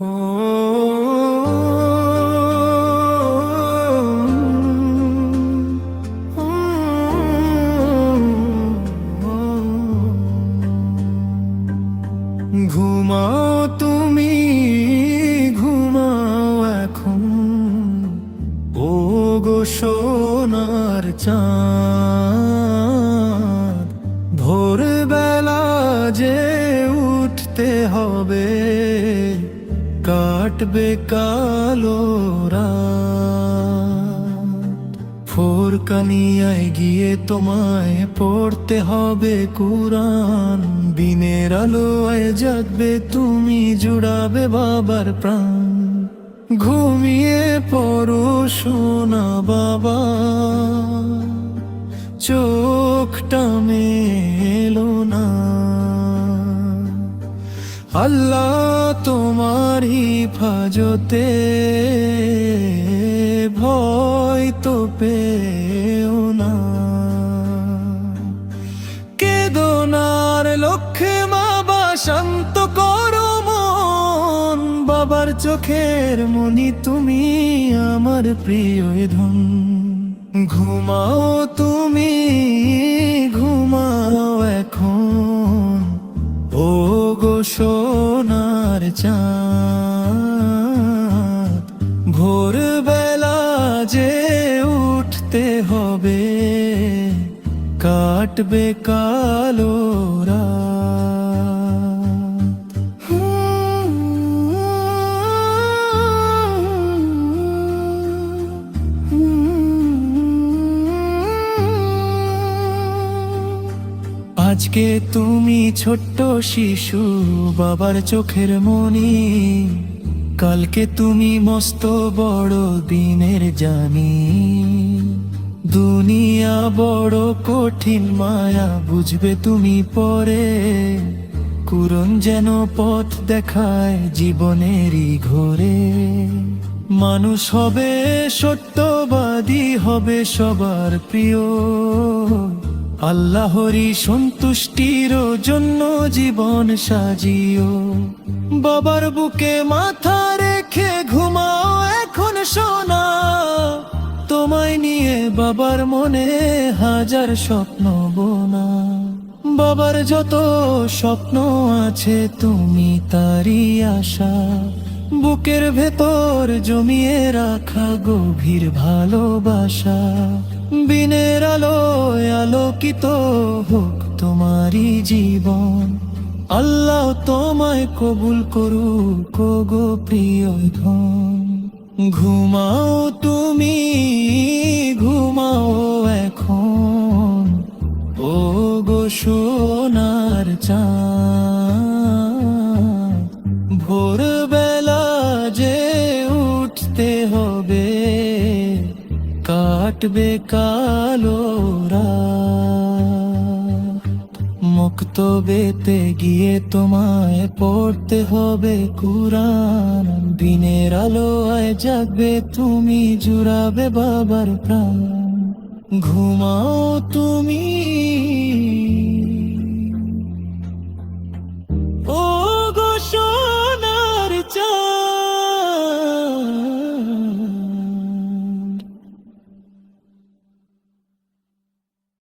ঘুমাও তুমি, ঘুমাও এখন, ও গো সোনার চাঁদ। ভোরবেলা যে উঠতে হবে, কাটবে কালো রাত। ফোরকানিয়ায় গিয়ে তোমায় পড়তে হবে কুরআন। দিনের আলোয় জাগবে তুমি, জুড়াবে বাবার প্রাণ। ঘুমিয়ে পড়ো সোনা বাবা, চোখটা মেলো না। আল্লাহ তোমার হিফাজতে, ভয় তো পেও না। কেদোনার লক্ষ্যে মা বা শান্ত করো মন। বাবার চোখের মনি তুমি, আমার প্রিয় ধন। ঘুমাও তুমি, ঘুমাও এখন, ও গো সোনার চাঁদ। ভোরবেলা যে উঠতে হবে, কাটবে কালো রাত। আজকে তুমি ছোট্ট শিশু, বাবার চোখের মনি। কালকে তুমি মস্ত বড় দিনের জানি। দুনিয়া বড় কঠিন মায়া, বুঝবে তুমি পরে। কুরআন যেন পথ দেখায় জীবনেরই ঘোরে। মানুষ হবে সত্যবাদী, হবে সবার প্রিয়। আল্লাহরই সন্তুষ্টির জন্য জীবন সাজিও। বাবার বুকে মাথা রেখে ঘুমাও এখন সোনা। তোমায় নিয়ে বাবার মনে হাজার স্বপ্ন বোনা। বাবার যত স্বপ্ন আছে তুমি তারই আশা। বুকের ভেতর জমিয়ে রাখা গভীর ভালোবাসা। বিনের আলোয় আলোকিত হোক তোমারই জীবন। আল্লাহ তোমায় কবুল করুক গো প্রিয় ধন। ঘুমাও তুমি, ঘুমাও এখন, ও গো সোনার চাঁদ। ভোরবেলা যে উঠতে হবে, কাটবে কালো রাত। মুক্তবেতে গিয়ে তোমায় পড়তে হবে কুরআন। দিনের আলোয় জাগবে তুমি, জুড়াবে বাবার প্রাণ। ঘুমাও তুমি।